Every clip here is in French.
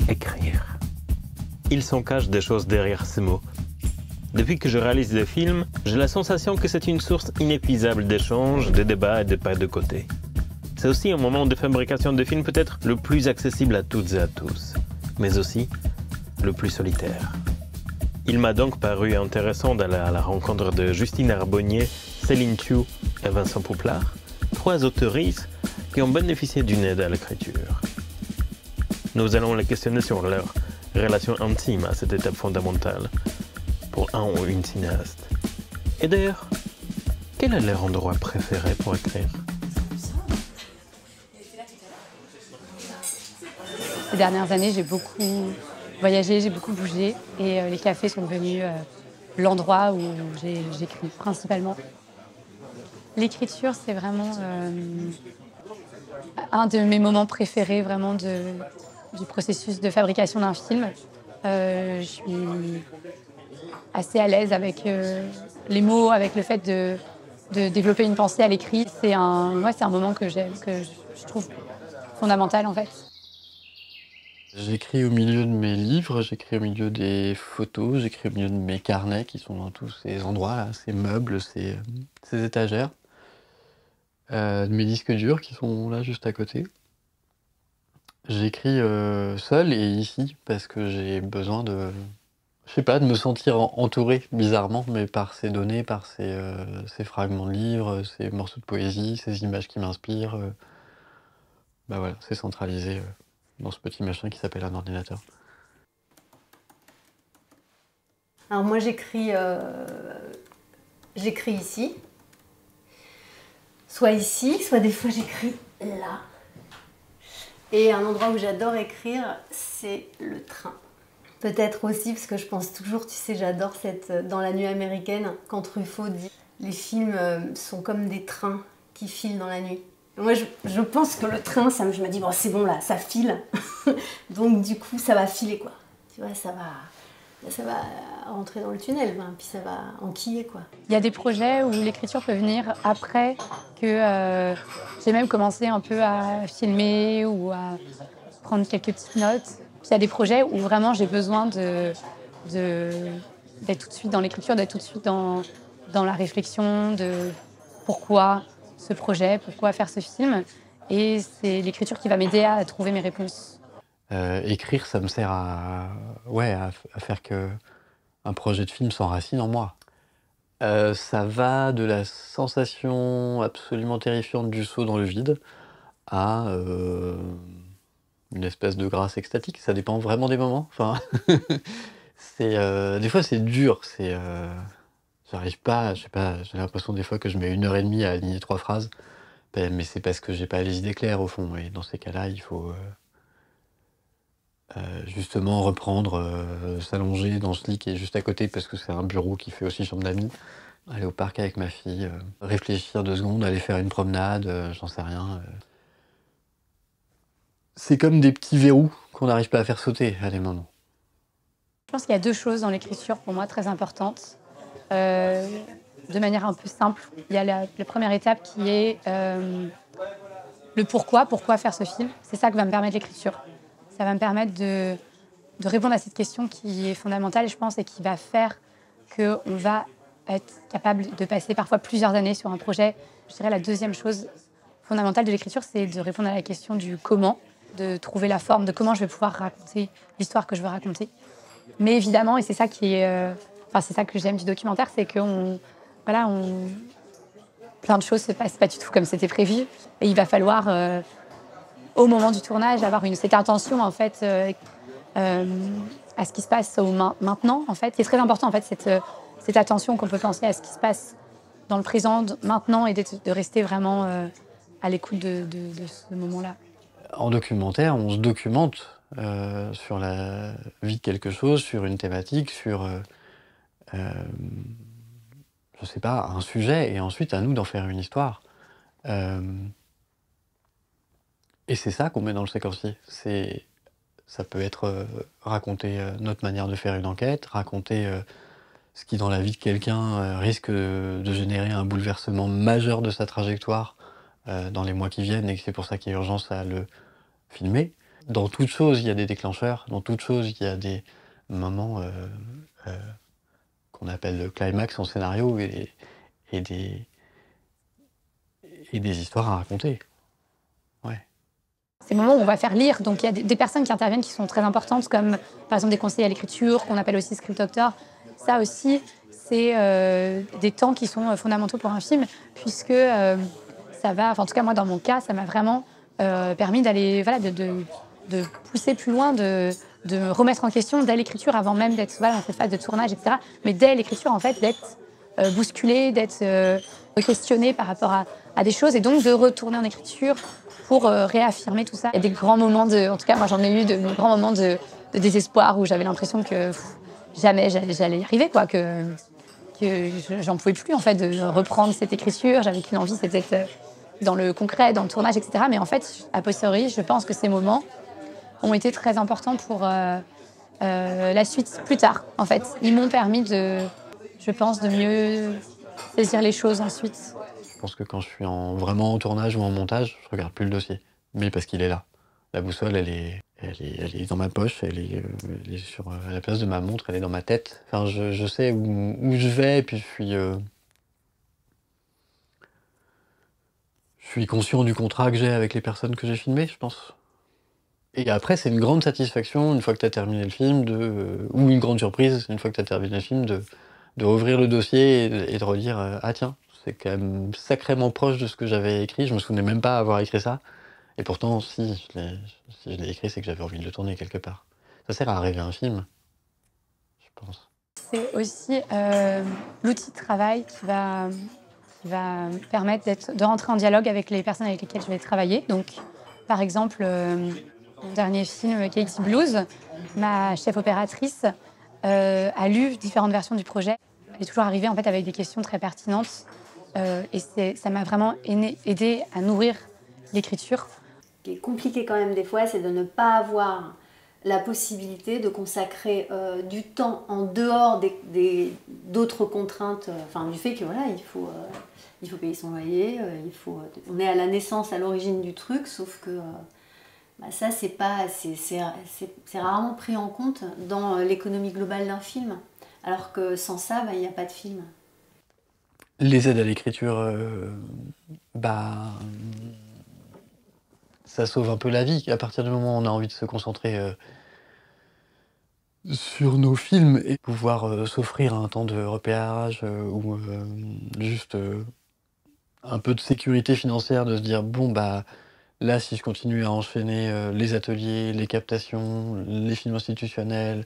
écrire. Il s'en cache des choses derrière ces mots. Depuis que je réalise des films, j'ai la sensation que c'est une source inépuisable d'échanges, de débats et de pas de côté. C'est aussi un moment de fabrication de films peut-être le plus accessible à toutes et à tous, mais aussi le plus solitaire. Il m'a donc paru intéressant d'aller à la rencontre de Justine Arbonnier, Céline Chiu et Vincent Pouplard, 3 autoristes qui ont bénéficié d'une aide à l'écriture. Nous allons les questionner sur leur relation intime à cette étape fondamentale pour un ou une cinéaste. Et d'ailleurs, quel est leur endroit préféré pour écrire? Ces dernières années, j'ai beaucoup voyagé, j'ai beaucoup bougé et les cafés sont devenus l'endroit où j'écris principalement. L'écriture, c'est vraiment un de mes moments préférés vraiment du processus de fabrication d'un film. Je suis assez à l'aise avec les mots, avec le fait de développer une pensée à l'écrit. C'est un moment que j'aime, que je trouve fondamental en fait. J'écris au milieu de mes livres, j'écris au milieu des photos, j'écris au milieu de mes carnets qui sont dans tous ces endroits-là, ces meubles, ces étagères. De mes disques durs qui sont là juste à côté. J'écris seul et ici parce que j'ai besoin de, je sais pas, de me sentir entouré bizarrement, mais par ces données, par ces fragments de livres, ces morceaux de poésie, ces images qui m'inspirent. Bah voilà, c'est centralisé dans ce petit machin qui s'appelle un ordinateur. Alors moi j'écris ici, soit des fois j'écris là. Et un endroit où j'adore écrire, c'est le train. Peut-être aussi parce que je pense toujours, tu sais, j'adore dans La Nuit américaine, quand Truffaut dit « Les films sont comme des trains qui filent dans la nuit ». Moi, je pense que le train, je me dis, bon, c'est bon là, ça file. Donc, du coup, ça va filer, quoi. Tu vois, ça va rentrer dans le tunnel, puis ça va enquiller, quoi. Il y a des projets où l'écriture peut venir après que j'ai même commencé un peu à filmer ou à prendre quelques petites notes. Puis il y a des projets où vraiment j'ai besoin d'être tout de suite dans l'écriture, d'être tout de suite dans la réflexion de pourquoi ce projet, pourquoi faire ce film. Et c'est l'écriture qui va m'aider à trouver mes réponses. Écrire, ça me sert à faire qu'un projet de film s'enracine en moi. Ça va de la sensation absolument terrifiante du saut dans le vide à une espèce de grâce extatique. Ça dépend vraiment des moments. Enfin, des fois c'est dur. J'arrive pas, je sais pas, j'ai l'impression des fois que je mets 1h30 à aligner 3 phrases. Mais c'est parce que j'ai pas les idées claires au fond. Et dans ces cas-là, il faut justement reprendre, s'allonger dans ce lit qui est juste à côté parce que c'est un bureau qui fait aussi chambre d'amis. Aller au parc avec ma fille, réfléchir 2 secondes, aller faire une promenade, j'en sais rien. C'est comme des petits verrous qu'on n'arrive pas à faire sauter à des moments. Je pense qu'il y a 2 choses dans l'écriture pour moi très importantes. De manière un peu simple, il y a la première étape qui est le pourquoi faire ce film. C'est ça que va me permettre l'écriture. Ça va me permettre de répondre à cette question qui est fondamentale, je pense, et qui va faire qu'on va être capable de passer parfois plusieurs années sur un projet. Je dirais la deuxième chose fondamentale de l'écriture, c'est de répondre à la question du comment, de trouver la forme, de comment je vais pouvoir raconter l'histoire que je veux raconter. Mais évidemment, et c'est ça qui est... c'est ça que j'aime du documentaire, c'est que plein de choses se passent pas du tout comme c'était prévu. Et il va falloir, au moment du tournage, avoir cette intention en fait, à ce qui se passe maintenant. En fait, c'est très important en fait cette attention qu'on peut penser à ce qui se passe dans le présent, maintenant, et de rester vraiment à l'écoute de ce moment-là. En documentaire, on se documente sur la vie de quelque chose, sur une thématique, sur je sais pas, un sujet, et ensuite à nous d'en faire une histoire. Et c'est ça qu'on met dans le séquencier. Ça peut être raconter notre manière de faire une enquête, raconter ce qui dans la vie de quelqu'un risque de générer un bouleversement majeur de sa trajectoire dans les mois qui viennent, et que c'est pour ça qu'il y a urgence à le filmer. Dans toute chose, il y a des déclencheurs. Dans toute chose, il y a des moments qu'on appelle le climax en scénario et des histoires à raconter. Ouais. Ces moments où on va faire lire, donc il y a des personnes qui interviennent qui sont très importantes, comme par exemple des conseillers à l'écriture, qu'on appelle aussi script doctor. Ça aussi, c'est des temps qui sont fondamentaux pour un film, puisque ça va, enfin en tout cas moi dans mon cas, ça m'a vraiment permis d'aller, voilà, de pousser plus loin, de remettre en question dès l'écriture, avant même d'être voilà, dans cette phase de tournage, etc. Mais dès l'écriture, en fait, d'être bousculé, d'être questionné par rapport à des choses, et donc de retourner en écriture pour réaffirmer tout ça. Il y a des grands moments en tout cas moi j'en ai eu de grands moments de désespoir où j'avais l'impression que jamais j'allais y arriver, quoi, que j'en pouvais plus en fait de reprendre cette écriture. J'avais qu'une envie, c'était d'être dans le concret, dans le tournage, etc. Mais en fait, a posteriori, je pense que ces moments ont été très importants pour la suite plus tard. En fait, ils m'ont permis je pense, de mieux saisir les choses ensuite. Je pense que quand je suis vraiment en tournage ou en montage, je regarde plus le dossier. Mais parce qu'il est là. La boussole, elle est dans ma poche, elle est à la place de ma montre, elle est dans ma tête. Enfin, je sais où je vais, et puis je suis conscient du contrat que j'ai avec les personnes que j'ai filmées, je pense. Et après, c'est une grande satisfaction, une fois que tu as terminé le film, ou une grande surprise, une fois que tu as terminé le film, de rouvrir le dossier et de redire ah tiens, c'est quand même sacrément proche de ce que j'avais écrit, je me souvenais même pas avoir écrit ça. Et pourtant, si je l'ai écrit, c'est que j'avais envie de le tourner quelque part. Ça sert à rêver un film, je pense. C'est aussi l'outil de travail qui va me permettre de rentrer en dialogue avec les personnes avec lesquelles je vais travailler. Donc, par exemple, mon dernier film, Katie Blues, ma chef opératrice a lu différentes versions du projet. Elle est toujours arrivée en fait, avec des questions très pertinentes. Et ça m'a vraiment aidé à nourrir l'écriture. Ce qui est compliqué quand même des fois, c'est de ne pas avoir la possibilité de consacrer du temps en dehors d'autres contraintes, du fait que voilà, il faut payer son loyer, on est à la naissance, à l'origine du truc, sauf que ça c'est rarement pris en compte dans l'économie globale d'un film, alors que sans ça, il n'y a pas de film. Les aides à l'écriture, ça sauve un peu la vie. À partir du moment où on a envie de se concentrer sur nos films et pouvoir s'offrir un temps de repérage ou juste un peu de sécurité financière, de se dire bon là si je continue à enchaîner les ateliers, les captations, les films institutionnels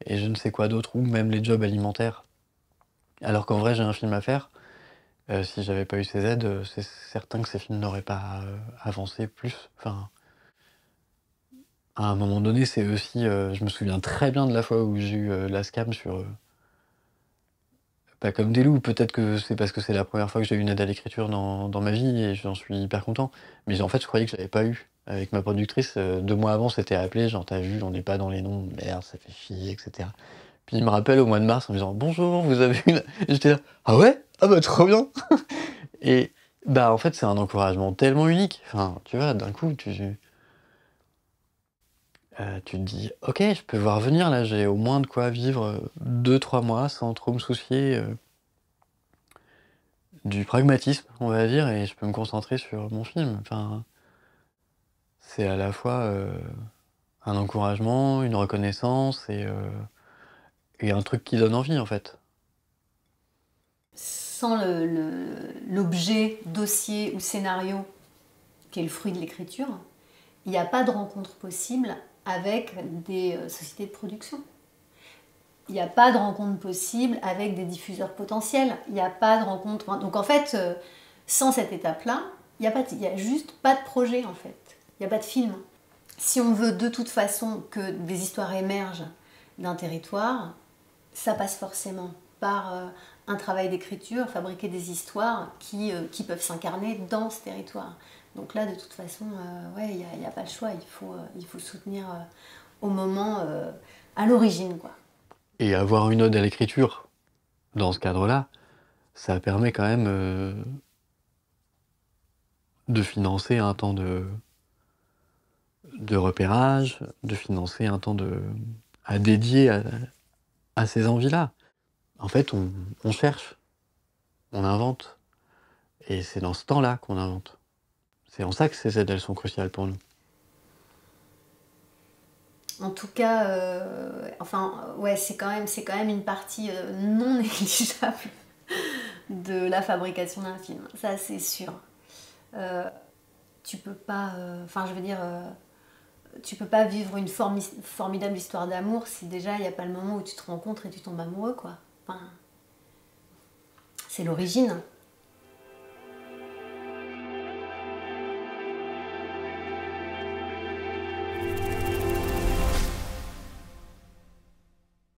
et je ne sais quoi d'autre, ou même les jobs alimentaires, alors qu'en vrai j'ai un film à faire, si j'avais pas eu ces aides, c'est certain que ces films n'auraient pas avancé plus. Enfin, à un moment donné, c'est aussi, je me souviens très bien de la fois où j'ai eu la SCAM sur Pas comme des loups, peut-être que c'est parce que c'est la première fois que j'ai eu une aide à l'écriture dans ma vie et j'en suis hyper content. Mais en fait, je croyais que je l'avais pas eu. Avec ma productrice, 2 mois avant, c'était appelé, genre: «Tu vu, on n'est pas dans les noms, merde, ça fait chier» et cetera. Puis il me rappelle au mois de mars en me disant: «Bonjour, vous avez une» et j'étais là: «Ah ouais? Ah bah trop bien!» Et en fait, c'est un encouragement tellement unique. Enfin, tu vois, d'un coup, tu te dis: «OK, je peux voir venir là, j'ai au moins de quoi vivre 2-3 mois sans trop me soucier, du pragmatisme, on va dire, et je peux me concentrer sur mon film». Enfin, c'est à la fois, un encouragement, une reconnaissance et un truc qui donne envie, en fait. Sans l'objet, dossier ou scénario qui est le fruit de l'écriture, il n'y a pas de rencontre possible avec des sociétés de production. Il n'y a pas de rencontre possible avec des diffuseurs potentiels. Il n'y a pas de rencontre... Donc en fait, sans cette étape-là, il n'y a juste pas de projet en fait. Il n'y a pas de film. Si on veut de toute façon que des histoires émergent d'un territoire, ça passe forcément par un travail d'écriture, fabriquer des histoires qui peuvent s'incarner dans ce territoire. Donc là, de toute façon, il n'y a pas le choix. Il faut soutenir au moment, à l'origine, quoi. Et avoir une ode à l'écriture, dans ce cadre-là, ça permet quand même de financer un temps de de repérage, de financer un temps à dédier à ces envies-là. En fait, on cherche, on invente. Et c'est dans ce temps-là qu'on invente. C'est en ça que ces aides, elles sont cruciales pour nous. En tout cas, ouais, c'est quand même une partie non négligeable de la fabrication d'un film. Ça, c'est sûr. Tu peux pas, tu peux pas vivre une formidable histoire d'amour si déjà il n'y a pas le moment où tu te rencontres et tu tombes amoureux, quoi. Enfin, c'est l'origine.